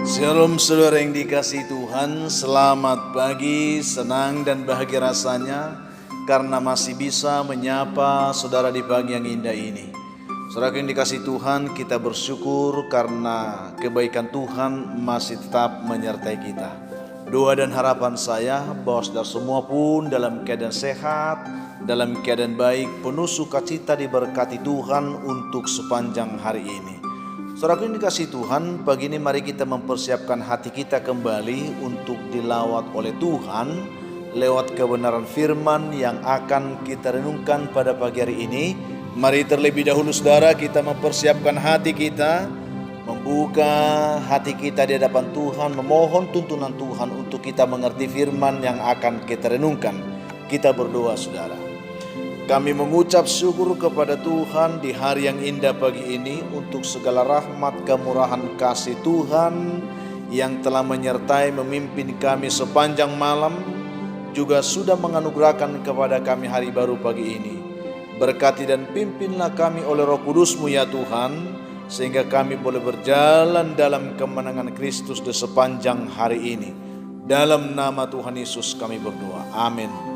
Shalom saudara yang dikasihi Tuhan, selamat pagi, senang dan bahagia rasanya karena masih bisa menyapa saudara di pagi yang indah ini. Saudara yang dikasihi Tuhan, kita bersyukur karena kebaikan Tuhan masih tetap menyertai kita. Doa dan harapan saya bahwa saudara semua pun dalam keadaan sehat, dalam keadaan baik, penuh sukacita diberkati Tuhan untuk sepanjang hari ini. Saudara yang dikasihi Tuhan, pagi ini mari kita mempersiapkan hati kita kembali untuk dilawat oleh Tuhan lewat kebenaran firman yang akan kita renungkan pada pagi hari ini. Mari terlebih dahulu saudara kita mempersiapkan hati kita, membuka hati kita di hadapan Tuhan, memohon tuntunan Tuhan untuk kita mengerti firman yang akan kita renungkan. Kita berdoa saudara. Kami mengucap syukur kepada Tuhan di hari yang indah pagi ini untuk segala rahmat, kemurahan, kasih Tuhan yang telah menyertai memimpin kami sepanjang malam, juga sudah menganugerahkan kepada kami hari baru pagi ini. Berkati dan pimpinlah kami oleh Roh Kudus-Mu ya Tuhan, sehingga kami boleh berjalan dalam kemenangan Kristus di sepanjang hari ini. Dalam nama Tuhan Yesus kami berdoa, amin.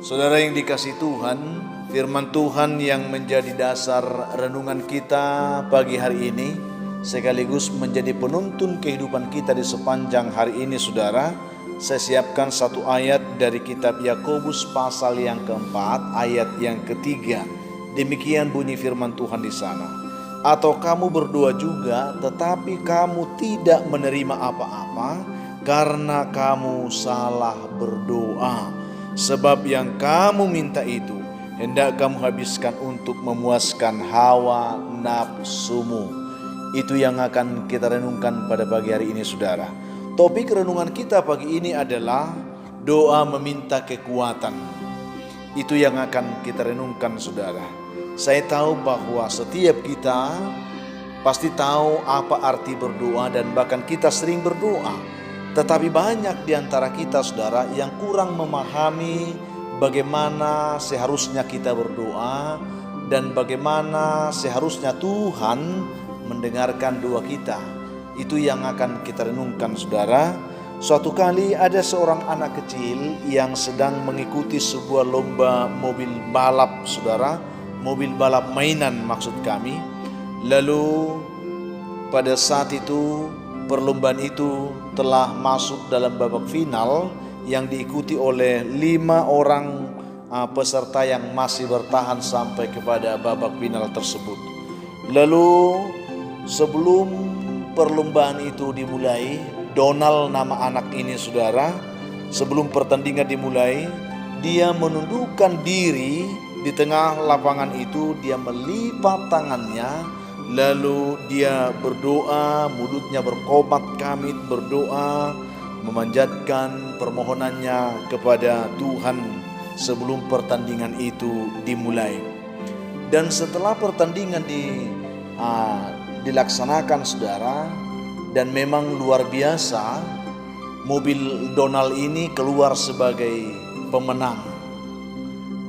Saudara yang dikasihi Tuhan, firman Tuhan yang menjadi dasar renungan kita pagi hari ini sekaligus menjadi penuntun kehidupan kita di sepanjang hari ini saudara. Saya siapkan satu ayat dari kitab Yakobus pasal yang keempat, ayat yang ketiga. Demikian bunyi firman Tuhan di sana. Atau kamu berdoa juga tetapi kamu tidak menerima apa-apa karena kamu salah berdoa. Sebab yang kamu minta itu hendak kamu habiskan untuk memuaskan hawa nafsumu. Itu yang akan kita renungkan pada pagi hari ini saudara. Topik renungan kita pagi ini adalah doa meminta kekuatan. Itu yang akan kita renungkan saudara. Saya tahu bahwa setiap kita pasti tahu apa arti berdoa dan bahkan kita sering berdoa. Tetapi banyak di antara kita saudara yang kurang memahami bagaimana seharusnya kita berdoa dan bagaimana seharusnya Tuhan mendengarkan doa kita. Itu yang akan kita renungkan saudara. Suatu kali ada seorang anak kecil yang sedang mengikuti sebuah lomba mobil balap saudara. Mobil balap mainan maksud kami. Lalu pada saat itu perlombaan itu telah masuk dalam babak final yang diikuti oleh 5 orang peserta yang masih bertahan sampai kepada babak final tersebut. Lalu sebelum perlombaan itu dimulai, Donald nama anak ini saudara, sebelum pertandingan dimulai, dia menundukkan diri di tengah lapangan itu, dia melipat tangannya. Lalu dia berdoa, mulutnya berkomat kamit berdoa, memanjatkan permohonannya kepada Tuhan sebelum pertandingan itu dimulai. Dan setelah pertandingan dilaksanakan saudara, dan memang luar biasa, mobil Donald ini keluar sebagai pemenang.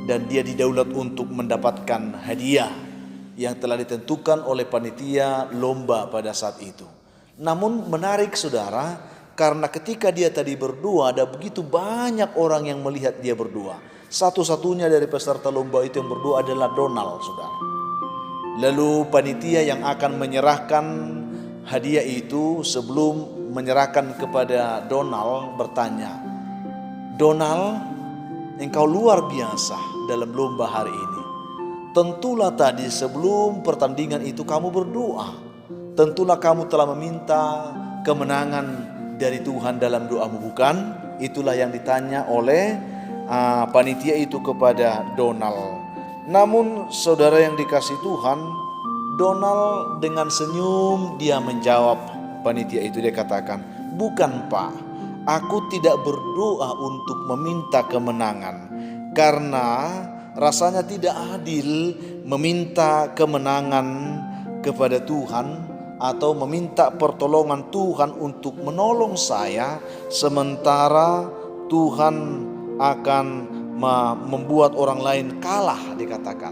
Dan dia didaulat untuk mendapatkan hadiah yang telah ditentukan oleh panitia lomba pada saat itu. Namun menarik saudara, karena ketika dia tadi berdoa ada begitu banyak orang yang melihat dia berdoa. Satu-satunya dari peserta lomba itu yang berdoa adalah Donald saudara. Lalu panitia yang akan menyerahkan hadiah itu sebelum menyerahkan kepada Donald bertanya, Donald, engkau luar biasa dalam lomba hari ini. Tentulah tadi sebelum pertandingan itu kamu berdoa. Tentulah kamu telah meminta kemenangan dari Tuhan dalam doamu, bukan? Itulah yang ditanya oleh panitia itu kepada Donald. Namun saudara yang dikasihi Tuhan, Donald dengan senyum dia menjawab panitia itu. Dia katakan, bukan Pak, aku tidak berdoa untuk meminta kemenangan. Karena rasanya tidak adil meminta kemenangan kepada Tuhan atau meminta pertolongan Tuhan untuk menolong saya, sementara Tuhan akan membuat orang lain kalah, dikatakan.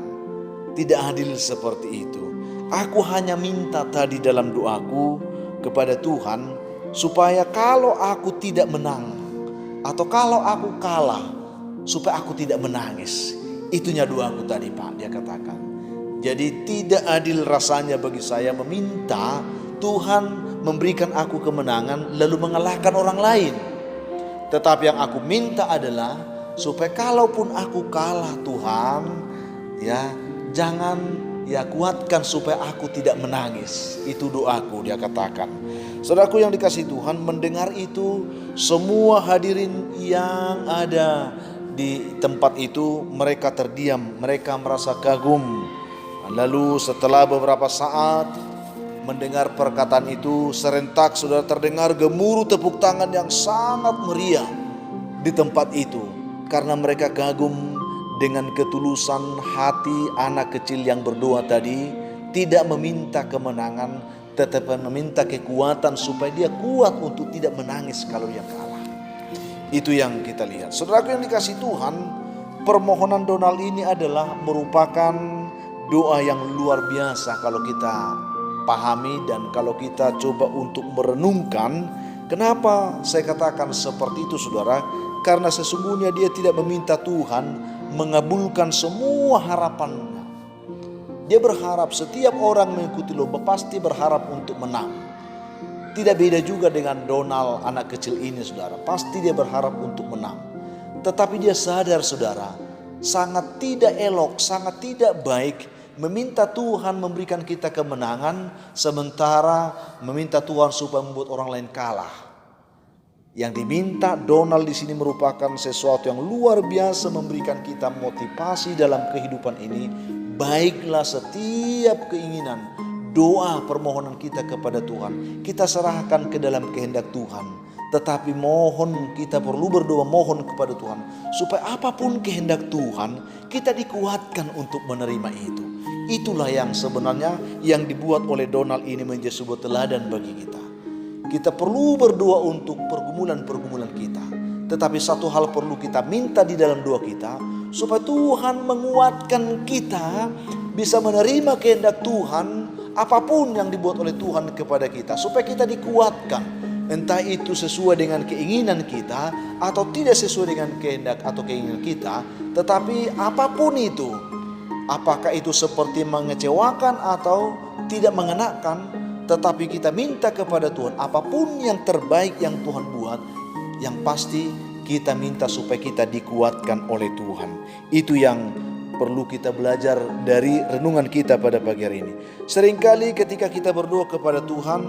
Tidak adil seperti itu. Aku hanya minta tadi dalam doaku kepada Tuhan, supaya kalau aku tidak menang atau kalau aku kalah, supaya aku tidak menangis. Itunya doaku tadi, Pak, dia katakan. Jadi tidak adil rasanya bagi saya meminta Tuhan memberikan aku kemenangan lalu mengalahkan orang lain. Tetapi yang aku minta adalah supaya kalaupun aku kalah, Tuhan, ya jangan ya kuatkan supaya aku tidak menangis. Itu doaku, dia katakan. Saudaraku yang dikasihi Tuhan, mendengar itu semua hadirin yang ada di tempat itu mereka terdiam, mereka merasa kagum. Lalu setelah beberapa saat mendengar perkataan itu, serentak saudara terdengar gemuruh tepuk tangan yang sangat meriah di tempat itu, karena mereka kagum dengan ketulusan hati anak kecil yang berdoa tadi, tidak meminta kemenangan tetapi meminta kekuatan supaya dia kuat untuk tidak menangis kalau dia kalah. Itu yang kita lihat. Saudaraku yang dikasihi Tuhan, permohonan Donald ini adalah merupakan doa yang luar biasa kalau kita pahami dan kalau kita coba untuk merenungkan. Kenapa saya katakan seperti itu, saudara? Karena sesungguhnya dia tidak meminta Tuhan mengabulkan semua harapannya. Dia berharap setiap orang mengikuti lomba pasti berharap untuk menang. Tidak beda juga dengan Donald anak kecil ini, saudara. Pasti dia berharap untuk menang. Tetapi dia sadar, saudara, sangat tidak elok, sangat tidak baik meminta Tuhan memberikan kita kemenangan sementara meminta Tuhan supaya membuat orang lain kalah. Yang diminta Donald di sini merupakan sesuatu yang luar biasa, memberikan kita motivasi dalam kehidupan ini. Baiklah setiap keinginan, doa, permohonan kita kepada Tuhan, kita serahkan ke dalam kehendak Tuhan. Tetapi mohon, kita perlu berdoa mohon kepada Tuhan supaya apapun kehendak Tuhan, kita dikuatkan untuk menerima itu. Itulah yang sebenarnya yang dibuat oleh Donald ini menjadi sebuah teladan bagi kita. Kita perlu berdoa untuk pergumulan-pergumulan kita. Tetapi satu hal perlu kita minta di dalam doa kita, supaya Tuhan menguatkan kita bisa menerima kehendak Tuhan, apapun yang dibuat oleh Tuhan kepada kita, supaya kita dikuatkan. Entah itu sesuai dengan keinginan kita atau tidak sesuai dengan kehendak atau keinginan kita. Tetapi apapun itu, apakah itu seperti mengecewakan atau tidak mengenakan, tetapi kita minta kepada Tuhan apapun yang terbaik yang Tuhan buat, yang pasti kita minta supaya kita dikuatkan oleh Tuhan. Itu yang perlu kita belajar dari renungan kita pada pagi hari ini. Seringkali ketika kita berdoa kepada Tuhan,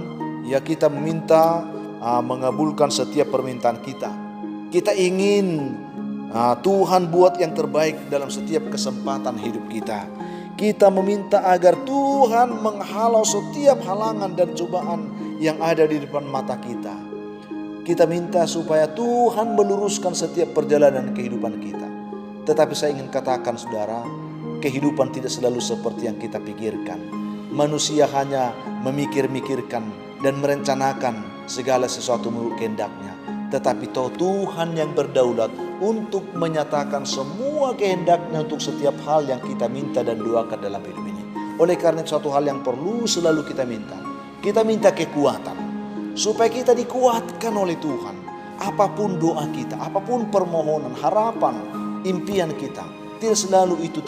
ya kita meminta mengabulkan setiap permintaan kita. Kita ingin Tuhan buat yang terbaik dalam setiap kesempatan hidup kita. Kita meminta agar Tuhan menghalau setiap halangan dan cobaan yang ada di depan mata kita. Kita minta supaya Tuhan meluruskan setiap perjalanan kehidupan kita. Tetapi saya ingin katakan, saudara, kehidupan tidak selalu seperti yang kita pikirkan. Manusia hanya memikir-mikirkan dan merencanakan segala sesuatu menurut kehendaknya. Tetapi Tuhan yang berdaulat untuk menyatakan semua kehendaknya untuk setiap hal yang kita minta dan doakan dalam hidup ini. Oleh karena suatu hal yang perlu selalu kita minta. Kita minta kekuatan supaya kita dikuatkan oleh Tuhan. Apapun doa kita, apapun permohonan, harapan, impian kita, tidak selalu itu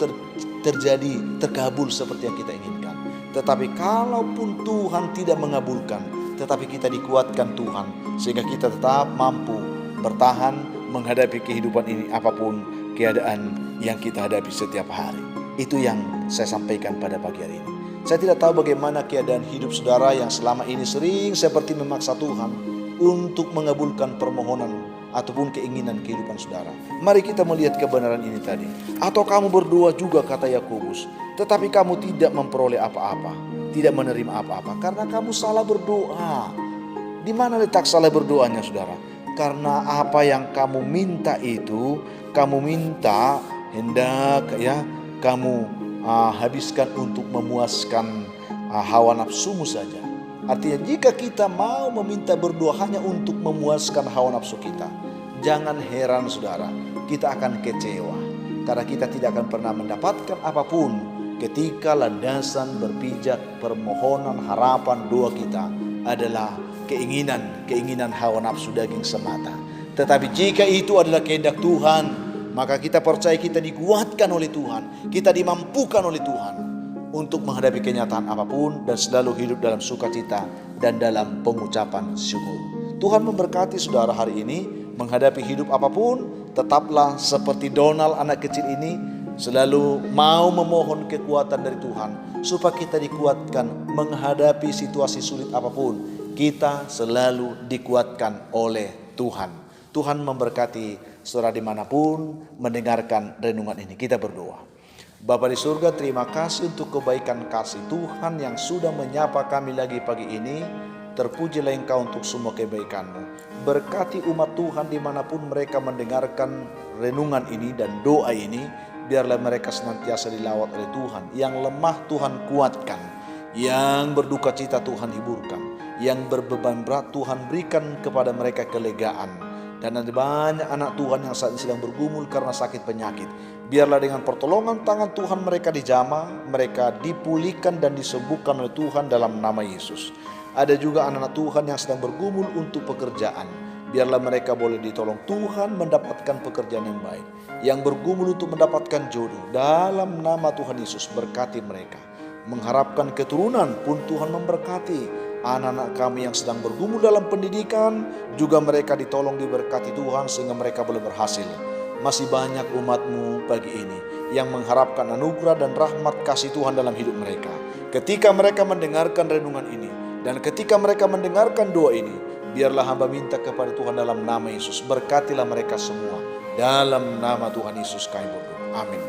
terjadi, terkabul seperti yang kita inginkan. Tetapi kalaupun Tuhan tidak mengabulkan, tetapi kita dikuatkan Tuhan sehingga kita tetap mampu bertahan menghadapi kehidupan ini apapun keadaan yang kita hadapi setiap hari. Itu yang saya sampaikan pada pagi hari ini. Saya tidak tahu bagaimana keadaan hidup saudara yang selama ini sering seperti memaksa Tuhan untuk mengabulkan permohonan ataupun keinginan kehidupan saudara. Mari kita melihat kebenaran ini tadi. Atau kamu berdoa juga, kata Yakobus, tetapi kamu tidak memperoleh apa-apa, tidak menerima apa-apa karena kamu salah berdoa. Di mana letak salah berdoanya, saudara? Karena apa yang kamu minta itu, kamu minta hendak kamu habiskan untuk memuaskan hawa nafsumu saja. Artinya jika kita mau meminta berdoa hanya untuk memuaskan hawa nafsu kita, jangan heran saudara, kita akan kecewa. Karena kita tidak akan pernah mendapatkan apapun ketika landasan berpijak permohonan harapan doa kita adalah keinginan hawa nafsu daging semata. Tetapi jika itu adalah kehendak Tuhan, maka kita percaya kita dikuatkan oleh Tuhan, kita dimampukan oleh Tuhan untuk menghadapi kenyataan apapun dan selalu hidup dalam sukacita dan dalam pengucapan syukur. Tuhan memberkati saudara hari ini menghadapi hidup apapun. Tetaplah seperti Donald anak kecil ini, selalu mau memohon kekuatan dari Tuhan supaya kita dikuatkan menghadapi situasi sulit apapun. Kita selalu dikuatkan oleh Tuhan. Tuhan memberkati saudara dimanapun mendengarkan renungan ini. Kita berdoa. Bapa di surga, terima kasih untuk kebaikan kasih Tuhan yang sudah menyapa kami lagi pagi ini. Terpujilah Engkau untuk semua kebaikan-Mu. Berkati umat Tuhan dimanapun mereka mendengarkan renungan ini dan doa ini. Biarlah mereka senantiasa dilawat oleh Tuhan. Yang lemah Tuhan kuatkan, yang berduka cita Tuhan hiburkan, yang berbeban berat Tuhan berikan kepada mereka kelegaan. Dan ada banyak anak Tuhan yang saat ini sedang bergumul karena sakit penyakit. Biarlah dengan pertolongan tangan Tuhan mereka dijamah, mereka dipulihkan dan disembuhkan oleh Tuhan dalam nama Yesus. Ada juga anak-anak Tuhan yang sedang bergumul untuk pekerjaan. Biarlah mereka boleh ditolong Tuhan mendapatkan pekerjaan yang baik. Yang bergumul untuk mendapatkan jodoh, dalam nama Tuhan Yesus berkati mereka. Mengharapkan keturunan pun Tuhan memberkati. Anak-anak kami yang sedang bergumul dalam pendidikan, juga mereka ditolong diberkati Tuhan sehingga mereka boleh berhasil. Masih banyak umat-Mu pagi ini yang mengharapkan anugerah dan rahmat kasih Tuhan dalam hidup mereka. Ketika mereka mendengarkan renungan ini, dan ketika mereka mendengarkan doa ini, biarlah hamba minta kepada Tuhan dalam nama Yesus, berkatilah mereka semua. Dalam nama Tuhan Yesus kami berdoa. Amin.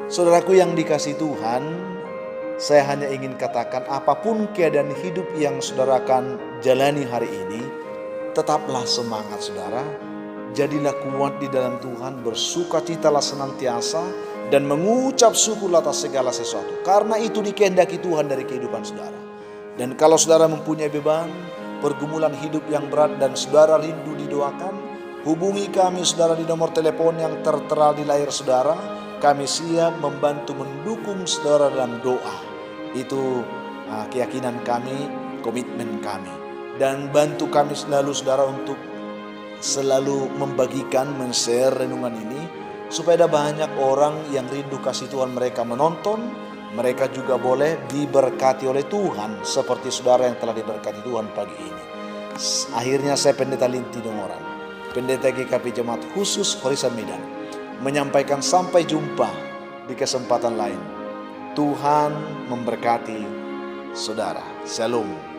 Saudaraku yang dikasihi Tuhan, saya hanya ingin katakan apapun keadaan hidup yang saudara akan jalani hari ini, tetaplah semangat saudara. Jadilah kuat di dalam Tuhan, bersukacitalah senantiasa, dan mengucap syukur atas segala sesuatu. Karena itu dikehendaki Tuhan dari kehidupan saudara. Dan kalau saudara mempunyai beban, pergumulan hidup yang berat dan saudara rindu didoakan, hubungi kami saudara di nomor telepon yang tertera di layar saudara. Kami siap membantu mendukung saudara dalam doa. Itu keyakinan kami, komitmen kami. Dan bantu kami selalu saudara untuk selalu membagikan, men-share renungan ini. Supaya ada banyak orang yang rindu kasih Tuhan mereka menonton. Mereka juga boleh diberkati oleh Tuhan seperti saudara yang telah diberkati Tuhan pagi ini. Akhirnya saya Pendeta Linti Dongoran, Pendeta GKP Jemaat Khusus Horisan Medan, menyampaikan sampai jumpa di kesempatan lain. Tuhan memberkati saudara. Shalom.